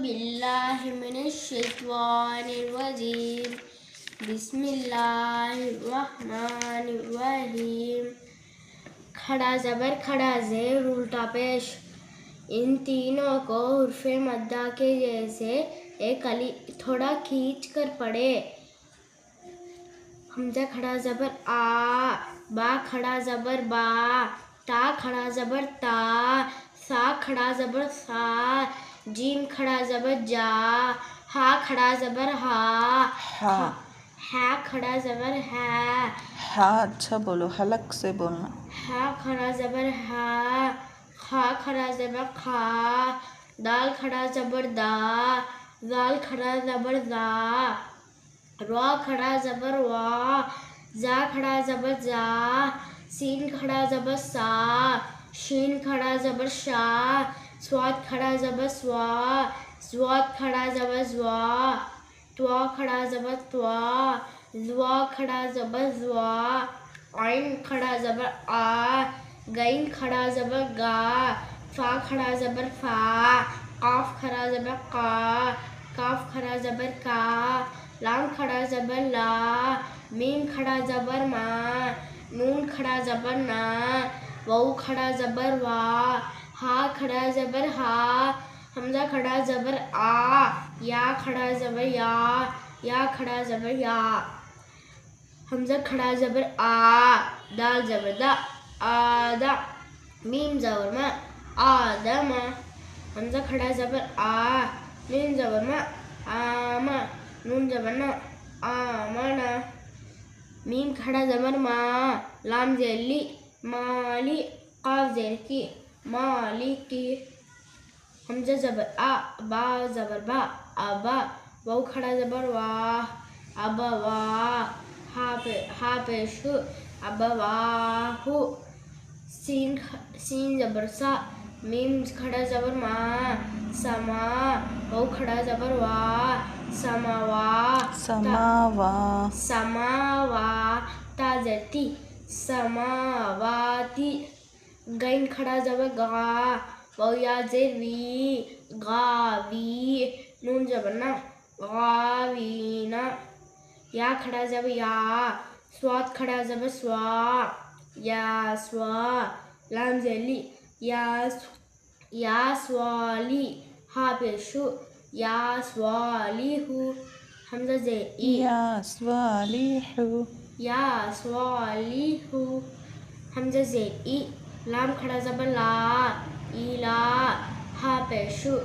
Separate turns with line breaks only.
बिल्लाहि मिनश्शैत्वानिर्रजीम बिस्मिल्लाहिर्रहमानिर्रहीम। खड़ा ज़बर खड़ा ज़ेर उल्टा पेश। इन तीनों को हुर्फ़े मद्दा के जैसे एक अली थोड़ा खींच कर पढ़े। हमज़ा खड़ा ज़बर आ, बा खड़ा ज़बर बा, ता खड़ा ज़बर ता, सा खड़ा ज़बर सा, जीम खड़ा ज़बर जा, हा खड़ा ज़बर हा, हा खड़ा ज़बर है।
हाँ अच्छा बोलो, हलक से बोलना।
हा खड़ा ज़बर हा, खा खड़ा ज़बर खा, दाल खड़ा ज़बर दा, जाल खड़ा ज़बर जा, रा खड़ा ज़बर वा, जा खड़ा ज़बर जा, सीन खड़ा ज़बर सा, शीन खड़ा ज़बर शा, स्वाद खड़ा ज़बर स्वा, स्वाद खड़ा ज़बर ज़्वा, त्वा खड़ा ज़बर त्वा, ज़्वा खड़ा ज़बर ज़्वा, आइन खड़ा ज़बर आ, गैन खड़ा ज़बर गा, फा खड़ा ज़बर फा, काफ खड़ा ज़बर का, काफ खड़ा ज़बर का, लाम खड़ा ज़बर ला, मीम खड़ा ज़बर मा, नून खड़ा ज़बर ना, वाऊ खड़ा ज़बर वा, हा खड़ा ज़बर हा, हमज़ा खड़ा ज़बर आ, या खड़ा ज़बर या खड़ा ज़बर या। हमज़ा खड़ा ज़बर आ, दाल ज़बर दा, आदा, मीम ज़बर मा, आदमा। हमज़ा खड़ा ज़बर आ, मीम ज़बर मा, आमा, नून ज़बर ना, आमना। मीम खड़ा ज़बर मा, लाम ज़ेर ली, माली, काफ ज़ेर की, मालिकी। हमज़ा ज़बर आ, बा ज़बर बा, अबा, वाऊ खड़ा ज़बर वाह, अबा वाह, हा पेशु, अबा वाहु। सीन ज़बर सा, मीम खड़ा ज़बर मा, समा, वाऊ खड़ा ज़बर वा, समावा, समावा, ता ज़ेर ती, समावाती। गैन खड़ा ज़बर गा, वाऊ या ज़ेर वी, गावी, नून ज़बर ना, गावीना। या खड़ा ज़बर या, स्वाद खड़ा ज़बर स्वा, या स्वा, लाम ज़ेर ली, या स्वाली, हा पेशु, या स्वालिहु। हमज़ा ज़ेर ई,
या स्वालिहु,
या स्वालिहु। हमज़ा ज़ेर ई, लाम खड़ा ज़बर ला, इला, हा पेशु,